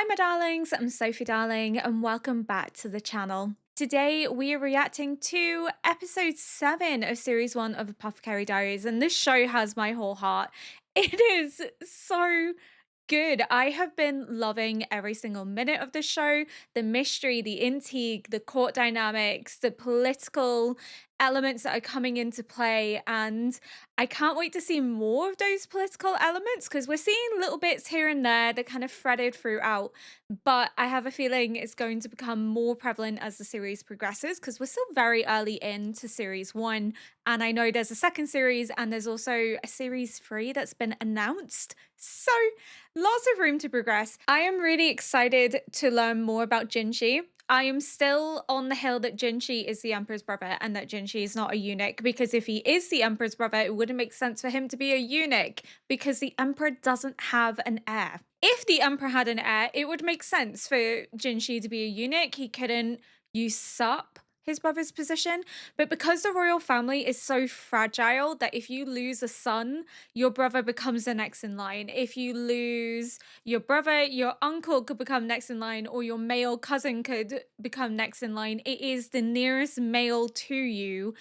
Hi, my darlings. I'm Sophie Darling, and welcome back to the channel. Today, we are reacting to episode 7 of series 1 of Apothecary Diaries, and this show has my whole heart. It is so good. I have been loving every single minute of the show, the mystery, the intrigue, the court dynamics, the political elements that are coming into play. And I can't wait to see more of those political elements because we're seeing little bits here and there that kind of threaded throughout. But I have a feeling it's going to become more prevalent as the series progresses because we're still very early into series 1. And I know there's a second series and there's also a series 3 that's been announced. So lots of room to progress. I am really excited to learn more about JINSHI. I am still on the hill that JINSHI is the Emperor's brother and that JINSHI is not a eunuch, because if he is the Emperor's brother, it wouldn't make sense for him to be a eunuch because the Emperor doesn't have an heir. If the Emperor had an heir, it would make sense for JINSHI to be a eunuch. He couldn't usurp his brother's position, but because the royal family is so fragile that if you lose a son, your brother becomes the next in line. If you lose your brother, your uncle could become next in line, or your male cousin could become next in line. It is the nearest male to you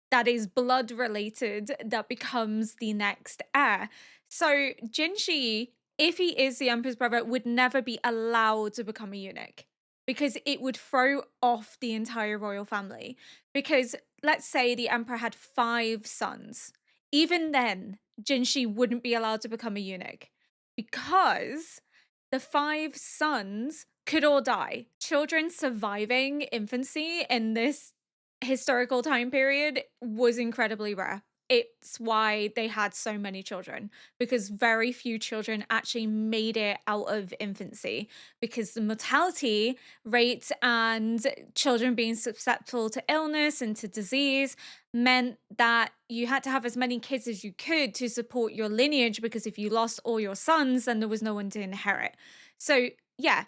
that is blood related that becomes the next heir. So Jinshi, if he is the Emperor's brother, would never be allowed to become a eunuch because it would throw off the entire royal family. Because let's say the Emperor had 5 sons. Even then, Jinshi wouldn't be allowed to become a eunuch because the 5 sons could all die. Children surviving infancy in this historical time period was incredibly rare. It's why they had so many children, because very few children actually made it out of infancy, because the mortality rate and children being susceptible to illness and to disease meant that you had to have as many kids as you could to support your lineage, because if you lost all your sons, then there was no one to inherit. So, yeah,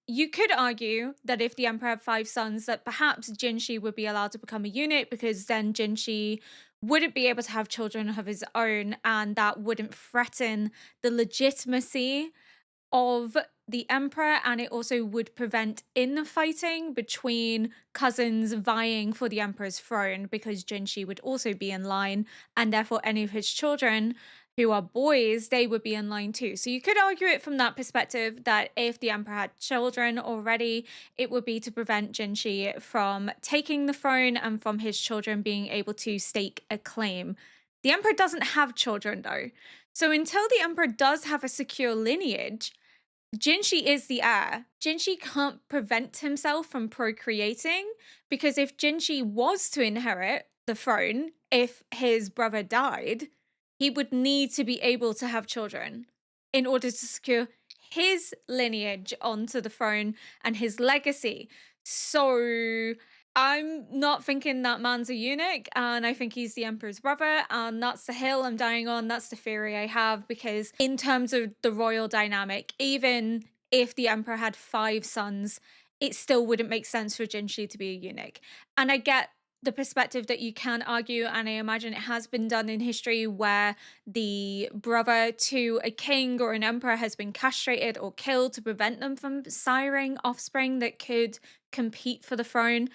you could argue that if the Emperor had 5 sons, that perhaps Jinshi would be allowed to become a eunuch, because then Jinshi wouldn't be able to have children of his own, and that wouldn't threaten the legitimacy of the Emperor, and it also would prevent infighting between cousins vying for the Emperor's throne, because Jinshi would also be in line, and therefore any of his children who are boys, they would be in line too. So you could argue it from that perspective, that if the Emperor had children already, it would be to prevent Jinshi from taking the throne and from his children being able to stake a claim. The Emperor doesn't have children though. So until the Emperor does have a secure lineage, Jinshi is the heir. Jinshi can't prevent himself from procreating, because if Jinshi was to inherit the throne, if his brother died, he would need to be able to have children in order to secure his lineage onto the throne and his legacy. So I'm not thinking that man's a eunuch, and I think he's the Emperor's brother, and that's the hill I'm dying on. That's the theory I have, because in terms of the royal dynamic, even if the Emperor had 5 sons, it still wouldn't make sense for Jinshi to be a eunuch. And I get the perspective that you can argue, and I imagine it has been done in history, where the brother to a king or an emperor has been castrated or killed to prevent them from siring offspring that could compete for the throne.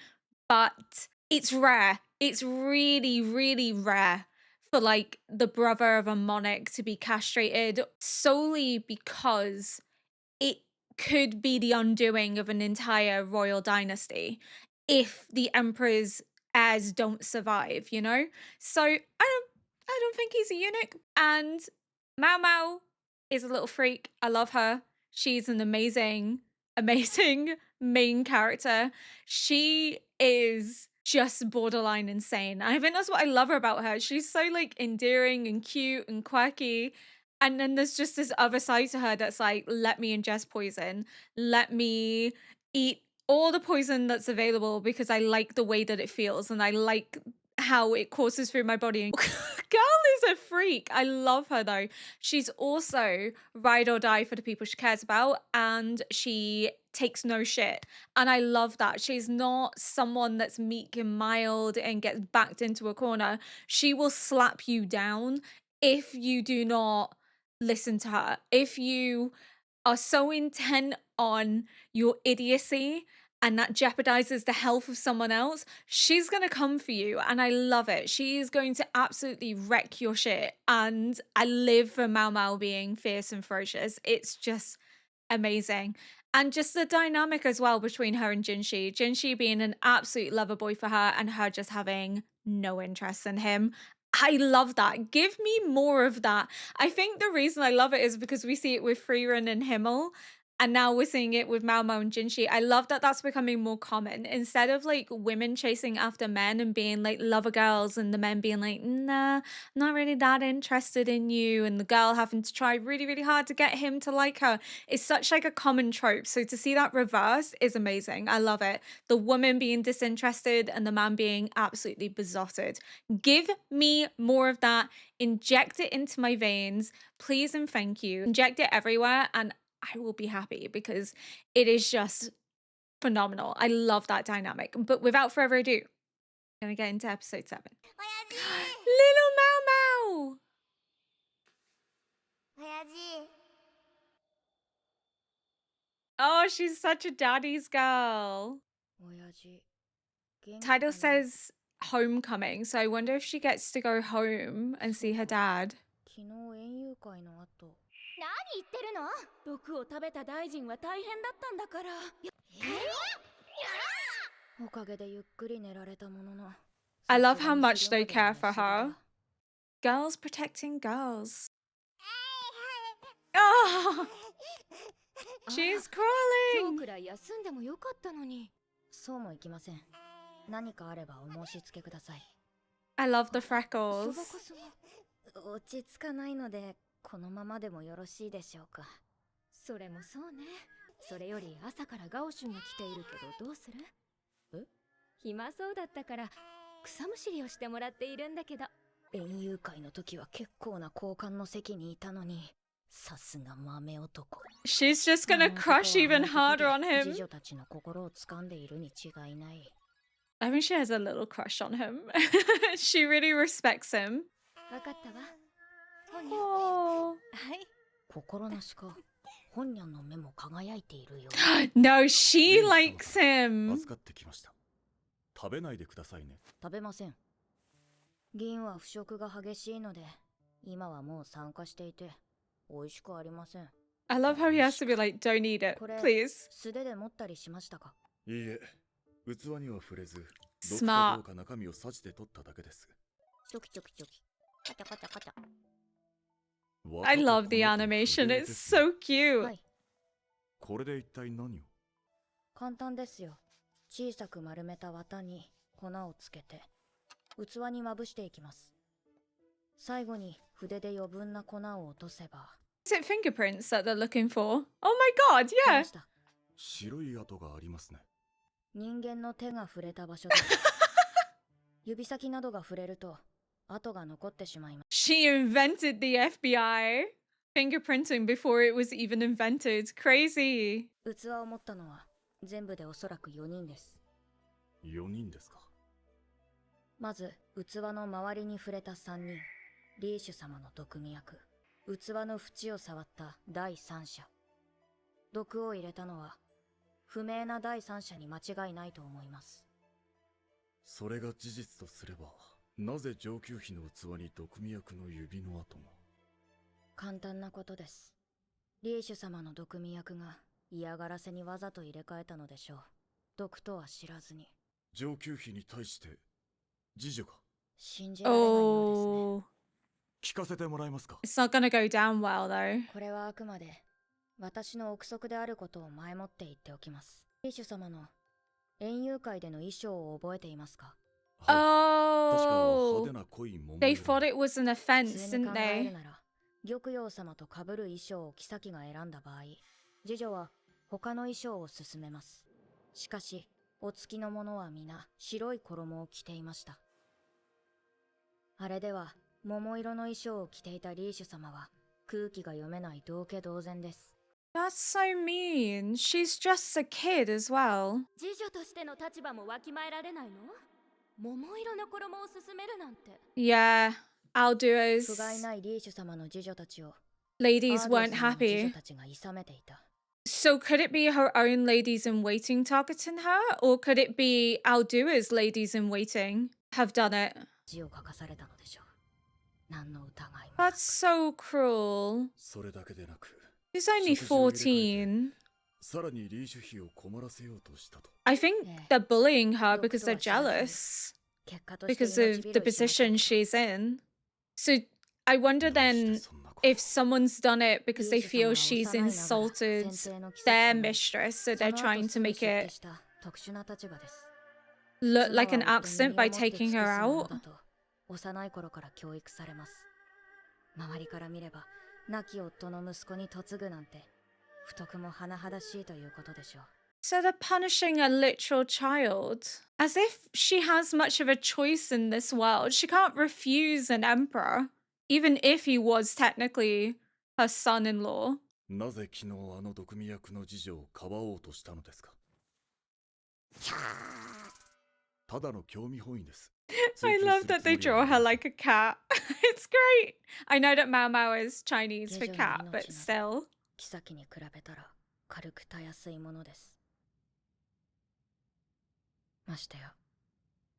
But it's rare. It's really, really rare for like the brother of a monarch to be castrated, solely because it could be the undoing of an entire royal dynasty if the emperor's heirs don't survive, you know? So I don't think he's a eunuch. And Mao Mao is a little freak. I love her. She's an amazing, amazing main character. She is just borderline insane. I think that's what I love about her. She's so like endearing and cute and quirky. And then there's just this other side to her that's like, let me ingest poison. Let me eat all the poison that's available because I like the way that it feels and I like how it courses through my body. And girl is a freak. I love her though. She's also ride or die for the people she cares about, and she takes no shit. And I love that. She's not someone that's meek and mild and gets backed into a corner. She will slap you down if you do not listen to her. If you are so intent on your idiocy and that jeopardizes the health of someone else, she's going to come for you. And I love it. She is going to absolutely wreck your shit. And I live for Mao Mao being fierce and ferocious. It's just amazing. And just the dynamic as well between her and Jinshi. Jinshi being an absolute lover boy for her and her just having no interest in him. I love that. Give me more of that. I think the reason I love it is because we see it with Frieren and Himmel. And now we're seeing it with Mao Mao and Jinshi. I love that that's becoming more common. Instead of like women chasing after men and being like lover girls and the men being like, nah, not really that interested in you. And the girl having to try really, really hard to get him to like her. It's such like a common trope. So to see that reverse is amazing. I love it. The woman being disinterested and the man being absolutely besotted. Give me more of that. Inject it into my veins. Please and thank you. Inject it everywhere and I will be happy because it is just phenomenal. I love that dynamic. But without further ado, I'm going to get into episode 7. Little Mau Mau! Oh, she's such a daddy's girl. Title says homecoming, so I wonder if she gets to go home and see her dad. 何言ってるの？毒を食べた大臣は大変だったんだから。おかげでゆっくり寝られたものの。I love how much they care for her. Girls protecting girls. Oh, she's crawling. 今日くらい休んでもよかったのに。そうもいきません。何かあればお申し付けください。I love the freckles. 落ち着かないので。このままでもよろしいでしょうか。それもそうね。それより朝からガオシュンが来ているけどどうする？え？暇そうだったから草むしりをしてもらっているんだけど。園遊会の時は結構な交換の席にいたのに、さすが豆男。She's just gonna crush even harder on him. 次女たちの心を掴んでいるに違いない。I think she has a little crush on him. She really respects him. わかったわ。Oh. 心なしか本人の目も輝いているよ。No, she likes him. 預かってきました。食べないでくださいね。食べません。銀は腐食が激しいので、今はもう酸化していて美味しくありません。I love how he has to be like, don't eat it, please. 素手で持ったりしましたか？いいえ、器には触れず、毒かどうか中身をさじで取っただけです。チョキチョキチョキ。カチャカチャカチャ。I love the animation. It's so cute. これで一体何を？簡単ですよ。小さく丸めた綿に粉をつけて器にまぶしていきます。最後に筆で余分な粉を落とせば。Is it fingerprints that they're looking for? Oh my god, yeah. 白い跡がありますね。人間の手が触れた場所です。指先などが触れると跡が残ってしまいます。She invented the FBI. Fingerprinting before it was even invented. Crazy. 器を持ったのは全部でおそらく4人です。4人ですか。まず器の周りに触れた3人。リーシュ様の毒味役。器の縁を触った第三者。毒を入れたのは不明な第三者に間違いないと思います。それが事実とすれば、なぜ上級妃の器に毒味役の指の跡が？簡単なことです。リーシュ様の毒味役が嫌がらせにわざと入れ替えたのでしょう。毒とは知らずに。上級妃に対して次女が？信じられないようですね。聞かせてもらえますか？ It's not gonna go down well though. これはあくまで私の憶測であることを前もって言っておきます。リーシュ様の園遊会での衣装を覚えていますか？ Oh, they thought it was an offense, didn't they? 玉葉様と被る衣装を妃が選んだ場合、次女は他の衣装を勧めます。しかし、お付きの者は皆白い衣を着ていました。あれでは、桃色の衣装を着ていたリーシュ様は空気が読めない同家同然です。That's so mean. She's just a kid as well. 次女としての立場もわきまえられないの？桃色の衣を勧めるなんて。Yeah, I'll do as 不甲斐ないリーシュ様の次女たちを ladies アーディ weren't 様の侍女 happy. たちが諌めていた。 So could it be her own ladies in waiting targeting her? Or could it be Aldua's ladies in waiting have done it? 字を書かされたのでしょう。何の疑いもな That's く。 so cruel. それだけでなく、 She's only 食事を入れ替えて 14. さらにリーシュ妃を困らせようとしたと。 I think Yeah. they're bullying her because they're Doctorは知らずに jealous 結果として because 命 of 拾 the いしました position けど。 she's in. So I wonder どうして then そんなことを。 if someone's done it because they リーシュ様 feel は she's 幼いながら insulted 選定の奇跡 their となり、 mistress, so そ they're の後 trying す to ぐ make 出家 it した特殊な立場です。 look 妻 like an は夫に accident 身 by をもって尽 taking く her すもの out. だと幼い頃から教育されます。周りから見れば亡き夫の息子に嫁ぐなんて不徳も甚だしいということでしょう。 So they're punishing a literal child. As if she has much of a choice in this world. She can't refuse an emperor, even if he was technically her son in law. なぜ昨日あの毒味役の次女をかばおうとしたのですか。ただの興味本位です。 I love that they draw her like a cat. It's great. I know that Mao Mao is Chinese for cat, but still. 妃に比べたら軽くたやすいものです。ましてや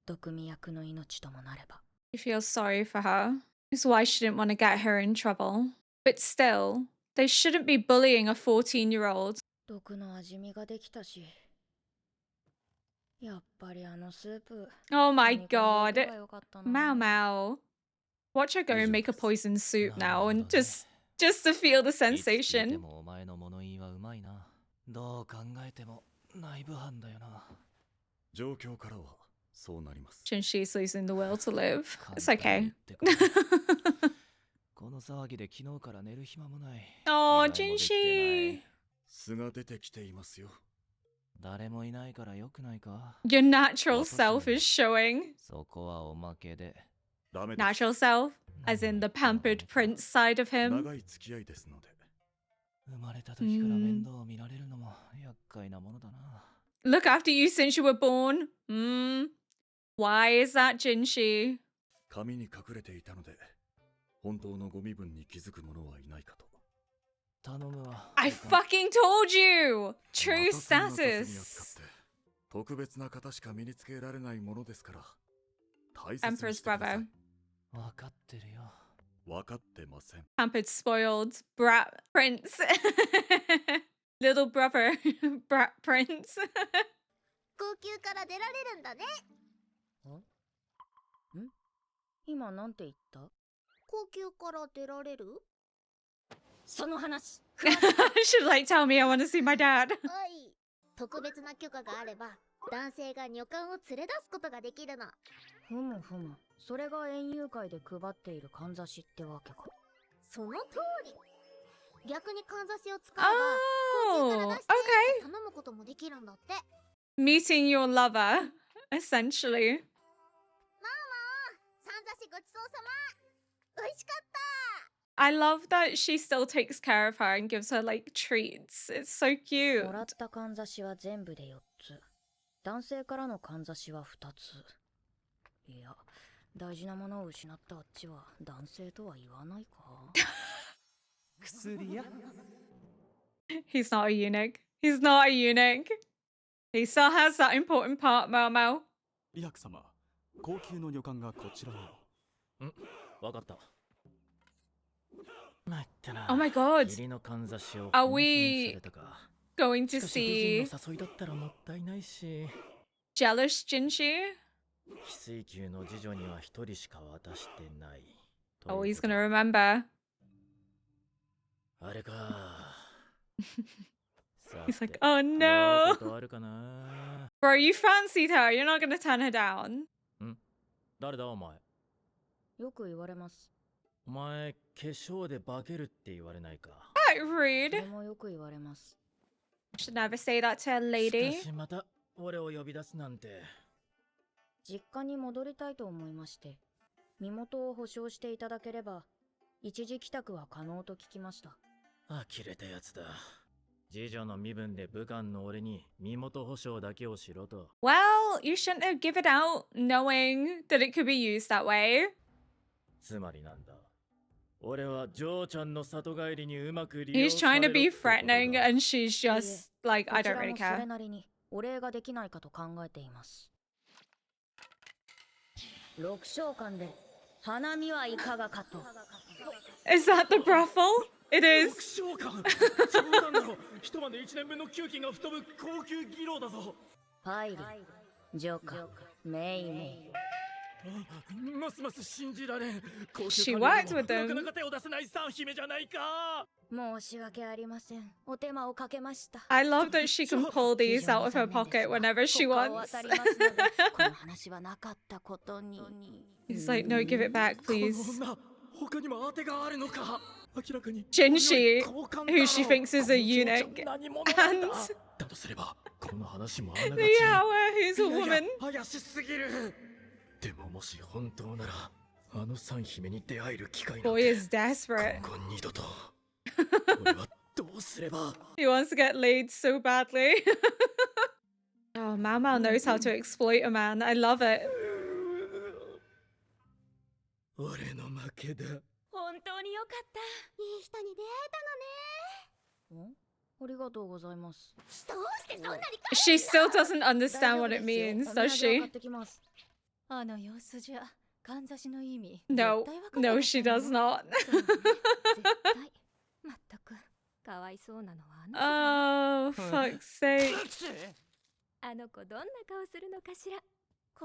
毒味役の命ともなれば。 He feels sorry for her. It's why she didn't want to get her in trouble. But still, they shouldn't be bullying a 14-year-old. 毒の味見ができたし、やっぱりあのスープ。 Oh my 飲み込んでおけ god. ばよかったな。 Mao Mao. Watch her go and make a poison soup now and なるほどね。 just to feel the いつ聞いて sensation. もお前の物言いはうまいな。どう考えても内部犯だよな。状況からはそうなります。 Jinshi's losing the will to live. 簡 It's 単に okay. 言ってくれ。この騒ぎで昨日から寝る暇もない。 Oh, 着替えもできてない Jinshi. 巣が出てきていますよ。誰もいないから良くないか。 Your natural self is showing. そこはおまけで。ダメです。 Natural self, as in the pampered prince side of him. 長い付き合いですので。生まれた時から面倒を見られるのも厄介なものだな。 Look after you since you were born. Why is that, Jinshi? 紙に隠れていたので、本当のご身分に気づく者はいないかと。頼むわ。 I fucking told you! ま True たそんな雑に status. 扱って特別な方しか身につけられないものですから、大切に Emperor's してくださ brother. い。わかってるよ。分かってません。 Pampered, spoiled, brat prince. Little brother, brat prince. 高級から出られるんだね。今なんて言った？高級から出られる？その話。 Should like tell me I want to see my dad. はい。特別な許可があれば、男性が女官を連れ出すことができるの。ふむふむ。それが園遊会で配っているかんざしってわけか。その通り。逆にかんざしを使えば、高級から Oh, 出して okay. 頼むこともできるんだって。 Meeting your lover, essentially. さんざしごちそうさま。美味しかった。 I love that she still takes care of her and gives her like treats. It's so cute. もらったかんざしは全部で4つ。男性からのかんざしは2つ。いや、大事なものを失ったあっちは男性とは言わないか。薬や。 He's not a eunuch. He's not a eunuch. He still has that important part, Mao Mao. リハク様、高級の旅館がこちらへ。わかった。まったな。 Oh my god. 義理のかんざしを Are 封 we 印されたか。 Going し to かし美 see 人の誘いだったらもったいないし。 jealous Jinshi? 翡翠宮の次女には一人しか渡してない。 Oh, という he's こと gonna remember. あれか。さ He's て like, oh どう no. ことあるかな。 Bro, you fancied her. You're not gonna turn her down. 誰だお前。よく言われます。お前、化粧で化けるって言われないか。 Quite そ rude. れもよく言われます。 Should never say that to a し lady. かしまた俺を呼び出すなんて。実家に戻りたいと思いまして、身元を保証していただければ、一時帰宅は可能と聞きました。呆れたやつだ。次女の身分で武官の俺に身元保証だけをしろと。 Well, you shouldn't have given out knowing that it could be used that way. つまりなんだ。俺はジョーちゃんの里帰りにうまく利用 He's さ trying れ to ろ be ってことだ。 threatening, and she's いえ just like, こ I ち don't ら really もそれ care. なりにお礼ができないかと考えています。六召喚で花見はいかがかと。 Is that the brothel? It is. 召喚冗談だろ。一晩で1年分の給金が吹っ飛ぶ高級技能だぞ。パイリ、ジョカ、メイメイ。ますます信じられん。高 She 級 worked 官僚 with でも them. なかなか手を出せない三姫じゃないか。申し訳ありません。お手間をかけました。 I love that she can pull these out of her pocket whenever she 他を wants. 当たりますのでこの話はなかったことに。 He's like, no, give it back, この please. 女、他にも当てがあるのか。明らかに JINSHI, 交換だろ。 who she thinks is a この嬢ちゃん eunuch, 何者なんだ。 and だとすればこの話もあなが the ち hour, who's a いやいや woman. 怪しすぎる。でももし本当ならあの三姫に出会える機会なん Boy て is desperate. 今後二度と俺はどうすれば。 He wants to get laid so badly. Oh, Mao Mao knows how to exploit a man. I love it. 俺の負けだ。本当によかった。いい人に出会えありがとうございます。たのね。どうしてそんなに She still doesn't understand what it means, does お土産を she? 買ってきます。あの様子じゃ、かんざしの意味。 No, 絶対わかって no, ま she せんよ does not. そうね絶対。まったく、かわいそうなのはあの子だね。 Oh, fuck's sake. あの子どんな顔するのかしら。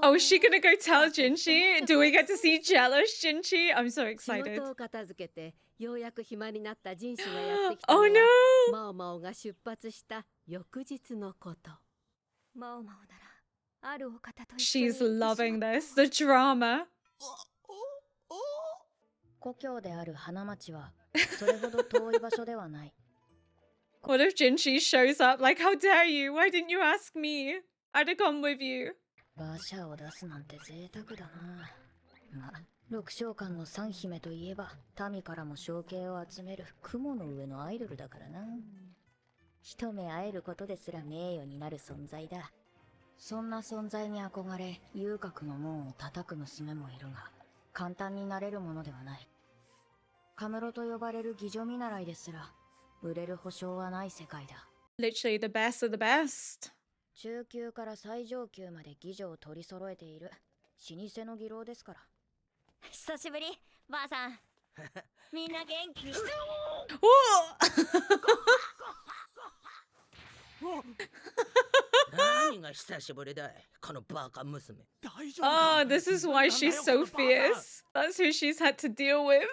Oh, is she gonna go tell Jinshi? Do we get to see jealous Jinshi? I'm so 仕 excited. 事を片付けてようやく暇になったジンシがやってきた Oh の no! はマオマオが出発した翌日のこと。マオマオなら、あるお方と一緒に She's 行ってしまった loving this. The drama. 故郷である花町はそれほど遠い場所ではない。 What if Jinshi shows up? Like, how dare you? Why didn't you ask me? I'd have gone with you. 馬車を出すなんて贅沢だな。まあ、六召喚の三姫といえば民からも承継を集める雲の上のアイドルだからな。一目会えることですら名誉になる存在だ。そんな存在に憧れ遊郭の門を叩く娘もいるが、簡単になれるものではない。カムロと呼ばれる妓女見習いですら売れる保証はない世界だ。 Literally the best of the best. 中級から最上級まで妓女を取り揃えている老舗の妓楼ですから。久しぶり、ばあさん。みんな元気？ Whoa! 何が久しぶりだい、このバカ娘。大丈夫か。 Oh, this is why she's so fierce. That's who she's had to deal with.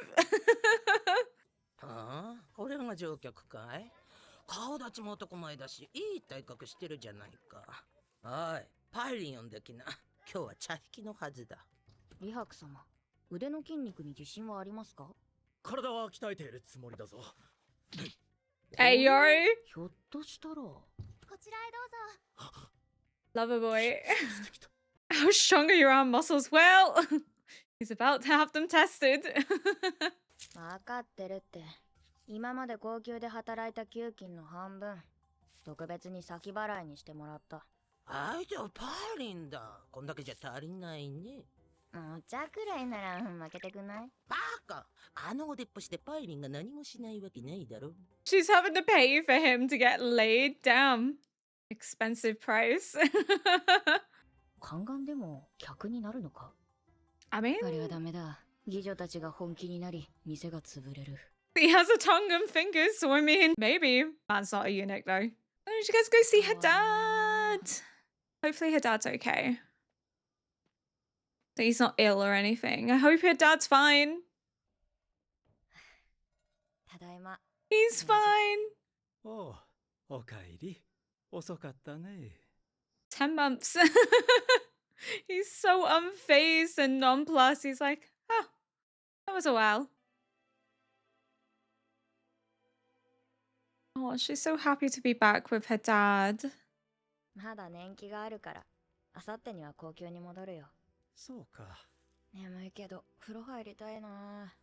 はあ、これが乗客かい。顔立ちも男前だし、いい体格してるじゃないか。おい、パイリン呼んできな。今日は茶引きのはずだ。李白様、腕の筋肉に自信はありますか？体は鍛えているつもりだぞ。 Hey, yo. ひょっとしたら。こちらへどうぞ。 Lover boy. How strong are your arm muscles? Well, he's about to have them tested. わかってるって。今まで高級で働いた給金の半分、特別に先払いにしてもらった。相手はパイリンだ。こんだけじゃ足りないね。お茶くらいなら負けてくんない？バカ、あの腕っぷしでパイリンが何もしないわけないだろ。 She's having to pay for him to get laid. Damn. Expensive price. 宦官でも客になるのか？ I mean, あれはダメだ。妓女たちが本気になり、店が潰れる。 he has a tongue and fingers, so I mean, maybe. Man's not a eunuch though. Oh, she gets to go see her dad. Hopefully her dad's okay. That he's not ill or anything. I hope her dad's fine. ただいま。 He's fine. おう、おかえり。遅かったね。 10 months. He's so unfazed and nonplussed. He's like, oh, that was a while. Oh, she's so happy to be back with her dad. まだ年季があるから、あさってには高級に戻るよ。そうか。眠いけど、風呂入りたいな。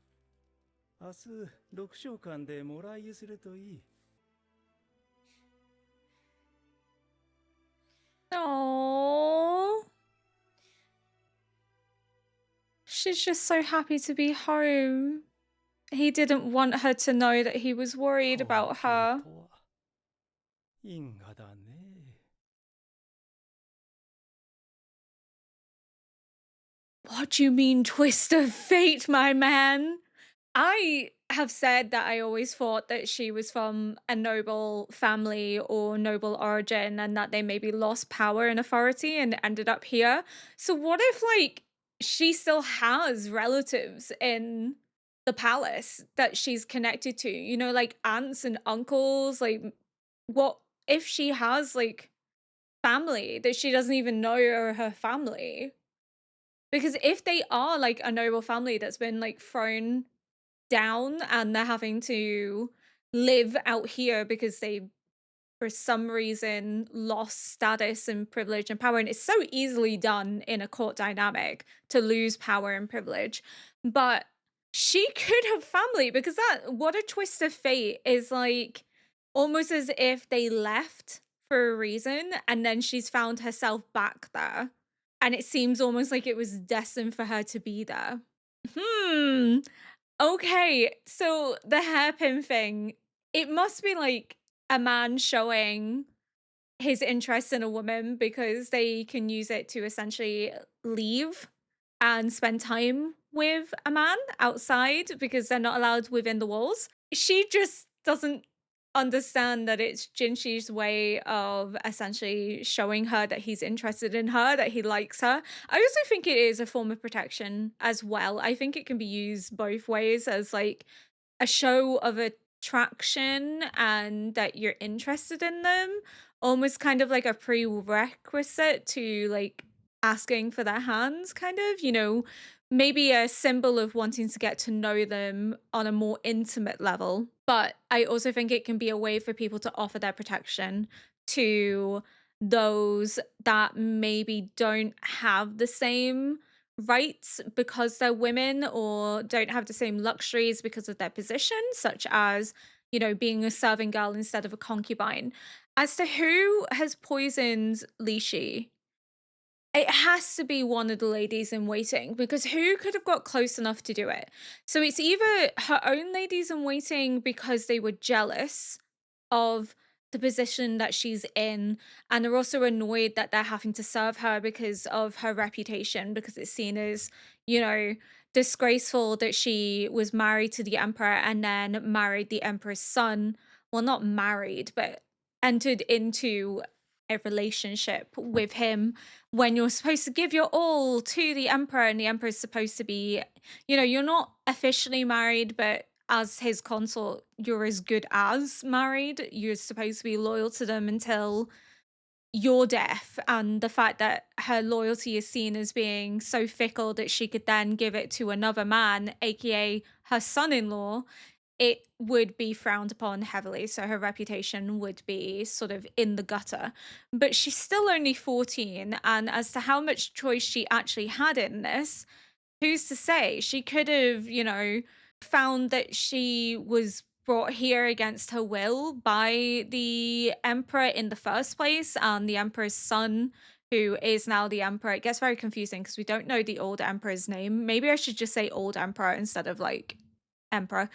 明日、六召喚でもらい湯するといい。Oh, she's just so happy to be home. He didn't want her to know that he was worried 後 about 継 her. とは因果だね。 What do you mean, twist of fate, my man? I have said that I always thought that she was from a noble family or noble origin and that they maybe lost power and authority and ended up here. So what if like she still has relatives in the palace that she's connected to? You know, like aunts and uncles, like what if she has like family that she doesn't even know are her family? Because if they are like a noble family that's been like thrown down and they're having to live out here because they for some reason lost status and privilege and power, and it's so easily done in a court dynamic to lose power and privilege, but she could have family because that what a twist of fate is, like almost as if they left for a reason and then she's found herself back there, and it seems almost like it was destined for her to be there. Hmm. Okay, so the hairpin thing, it must be like a man showing his interest in a woman because they can use it to essentially leave and spend time with a man outside because they're not allowed within the walls. She just doesn't understand that it's Jinshi's way of essentially showing her that he's interested in her, that he likes her. I also think it is a form of protection as well. I think it can be used both ways as like a show of attraction and that you're interested in them, almost kind of like a prerequisite to like asking for their hands, kind of, you know, maybe a symbol of wanting to get to know them on a more intimate level. But I also think it can be a way for people to offer their protection to those that maybe don't have the same rights because they're women or don't have the same luxuries because of their position, such as, you know, being a serving girl instead of a concubine. As to who has poisoned Lishi, it has to be one of the ladies in waiting because who could have got close enough to do it? So it's either her own ladies in waiting because they were jealous of the position that she's in, and they're also annoyed that they're having to serve her because of her reputation, because it's seen as, you know, disgraceful that she was married to the emperor and then married the emperor's son. Well, not married, but entered into a relationship with him when you're supposed to give your all to the emperor and the emperor's supposed to be, you know, you're not officially married, but as his consort, you're as good as married. You're supposed to be loyal to them until your death. And the fact that her loyalty is seen as being so fickle that she could then give it to another man, aka her son in law, it would be frowned upon heavily. So her reputation would be sort of in the gutter. But she's still only 14. And as to how much choice she actually had in this, who's to say? She could have, you know, found that she was brought here against her will by the emperor in the first place, and the emperor's son, who is now the emperor. It gets very confusing because we don't know the old emperor's name. Maybe I should just say old emperor instead of like emperor.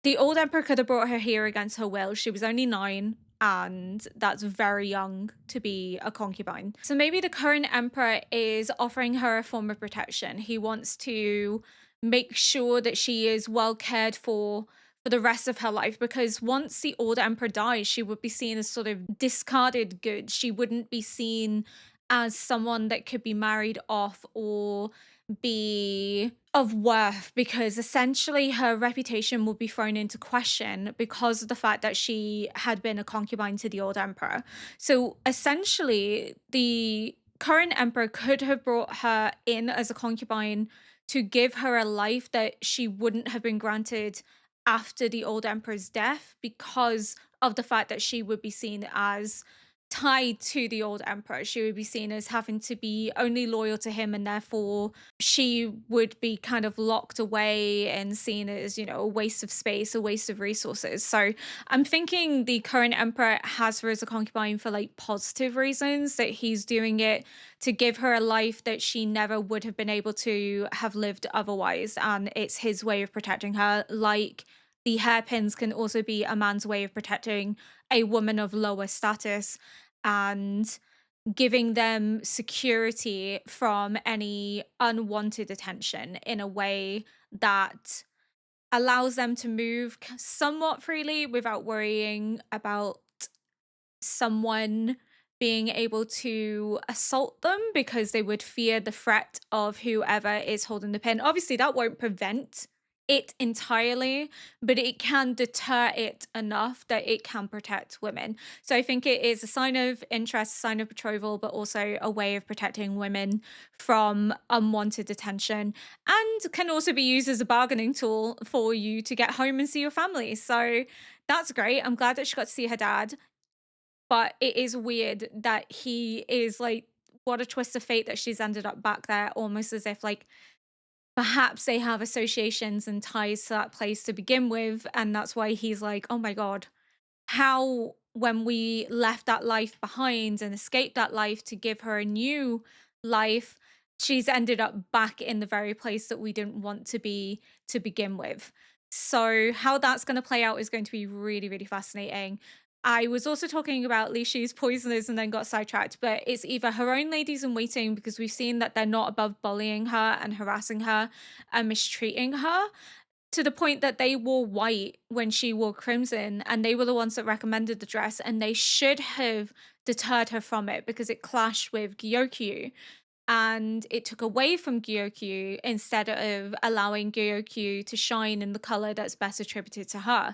The old emperor could have brought her here against her will. She was only 9, and that's very young to be a concubine. So maybe the current emperor is offering her a form of protection. He wants to make sure that she is well cared for the rest of her life, because once the old emperor dies, she would be seen as sort of discarded goods. She wouldn't be seen as someone that could be married off or be of worth, because essentially her reputation would be thrown into question because of the fact that she had been a concubine to the old emperor. So essentially, the current emperor could have brought her in as a concubine to give her a life that she wouldn't have been granted after the old emperor's death because of the fact that she would be seen as tied to the old emperor. She would be seen as having to be only loyal to him, and therefore she would be kind of locked away and seen as, a waste of space, a waste of resources. So I'm thinking the current emperor has her as a concubine for like positive reasons, that he's doing it to give her a life that she never would have been able to have lived otherwise. And it's his way of protecting her, like the hairpins can also be a man's way of protecting a woman of lower status and giving them security from any unwanted attention in a way that allows them to move somewhat freely without worrying about someone being able to assault them because they would fear the threat of whoever is holding the pin. Obviously, that won't prevent it entirely, but it can deter it enough that it can protect women. So I think it is a sign of interest, a sign of betrothal, but also a way of protecting women from unwanted attention, and can also be used as a bargaining tool for you to get home and see your family. So that's great. I'm glad that she got to see her dad, but it is weird that he is like, what a twist of fate that she's ended up back there, almost as if like perhaps they have associations and ties to that place to begin with. And that's why he's like, oh my God, how when we left that life behind and escaped that life to give her a new life, she's ended up back in the very place that we didn't want to be to begin with. So how that's going to play out is going to be really, really fascinating. I was also talking about Lishi's poisoners and then got sidetracked, but it's either her own ladies in waiting, because we've seen that they're not above bullying her and harassing her and mistreating her, to the point that they wore white when she wore crimson, and they were the ones that recommended the dress, and they should have deterred her from it because it clashed with Gyokyu, and it took away from Gyokyu instead of allowing Gyokyu to shine in the color that's best attributed to her.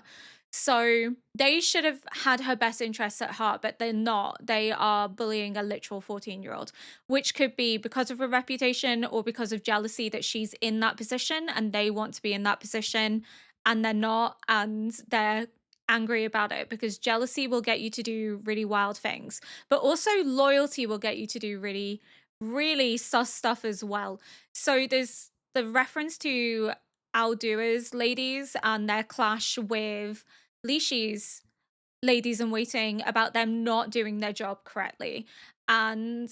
So they should have had her best interests at heart, but they're not. They are bullying a literal 14-year-old, which could be because of her reputation or because of jealousy that she's in that position and they want to be in that position and they're not, and they're angry about it, because jealousy will get you to do really wild things, but also loyalty will get you to do really, really sus stuff as well. So there's the reference to Aldua's ladies and their clash with Lishi's ladies in waiting about them not doing their job correctly. And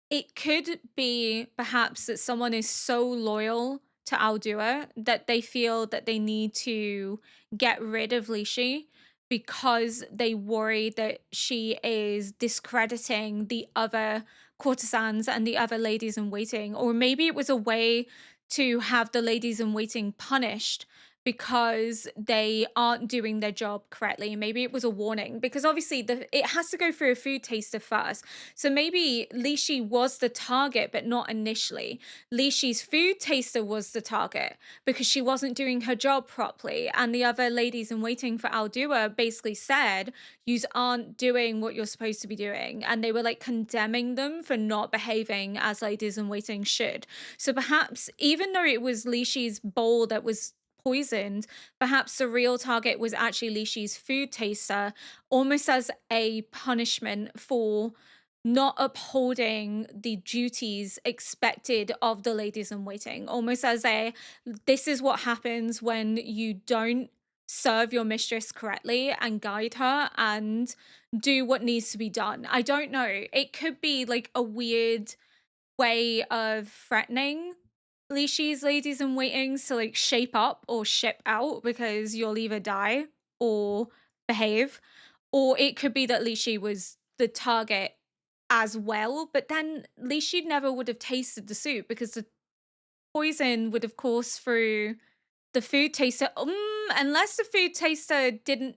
it could be perhaps that someone is so loyal to Aldua that they feel that they need to get rid of Lishi because they worry that she is discrediting the other courtesans and the other ladies in waiting. Or maybe it was a way to have the ladies in waiting punished because they aren't doing their job correctly. Maybe it was a warning, because obviously it has to go through a food taster first. So maybe Lishi was the target, but not initially. Lishi's food taster was the target because she wasn't doing her job properly. And the other ladies in waiting for Aldua basically said, you aren't doing what you're supposed to be doing. And they were like condemning them for not behaving as ladies in waiting should. So perhaps even though it was Lishi's bowl that was poisoned, perhaps the real target was actually Lishi's food taster, almost as a punishment for not upholding the duties expected of the ladies in waiting, almost as a, this is what happens when you don't serve your mistress correctly and guide her and do what needs to be done. I don't know. It could be like a weird way of threatening Lishi's ladies in waiting to like shape up or ship out, because you'll either die or behave. Or it could be that Lishi was the target as well, but then Lishi never would have tasted the soup because the poison would have coursed through the food taster. Unless the food taster didn't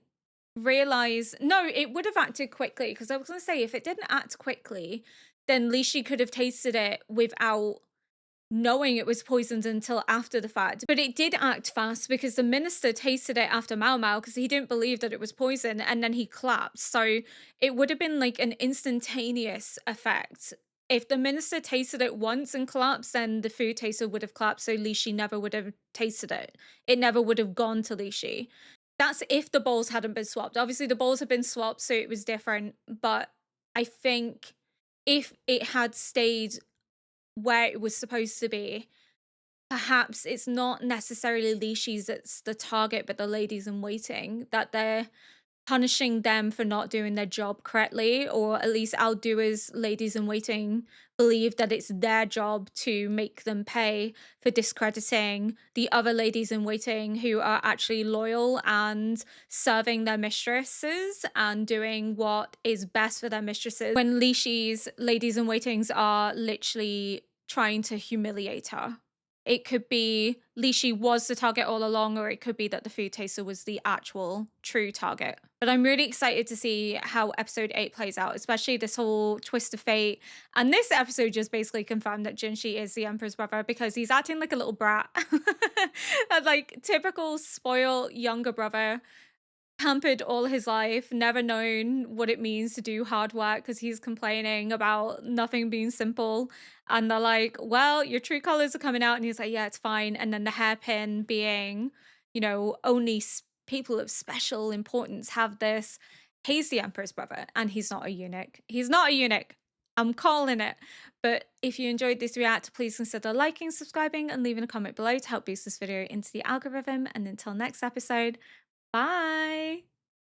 realize. No, it would have acted quickly, because I was going to say if it didn't act quickly, then Lishi could have tasted it without knowing it was poisoned until after the fact. But it did act fast because the minister tasted it after Mao Mao because he didn't believe that it was poison, and then he collapsed. So it would have been like an instantaneous effect. If the minister tasted it once and collapsed, then the food taster would have collapsed, so Lishi never would have tasted it. It never would have gone to Lishi. That's if the bowls hadn't been swapped. Obviously, the bowls have been swapped, so it was different, but I think if it had stayed where it was supposed to be, perhaps it's not necessarily Leashes that's the target, but the ladies in waiting, that they're punishing them for not doing their job correctly, or at least Aldua's ladies in waiting believe that it's their job to make them pay for discrediting the other ladies in waiting who are actually loyal and serving their mistresses and doing what is best for their mistresses, when Lishi's ladies in waitings are literally trying to humiliate her. It could be Lishi was the target all along, or it could be that the food taster was the actual true target. But I'm really excited to see how episode 8 plays out, especially this whole twist of fate. And this episode just basically confirmed that Jinshi is the Emperor's brother because he's acting like a little brat. Like typical spoiled younger brother, pampered all his life, never known what it means to do hard work because he's complaining about nothing being simple. And they're like, well, your true colors are coming out. And he's like, yeah, it's fine. And then the hairpin being, only people of special importance have this. He's the Emperor's brother and he's not a eunuch. He's not a eunuch. I'm calling it. But if you enjoyed this react, please consider liking, subscribing, and leaving a comment below to help boost this video into the algorithm. And until next episode, bye.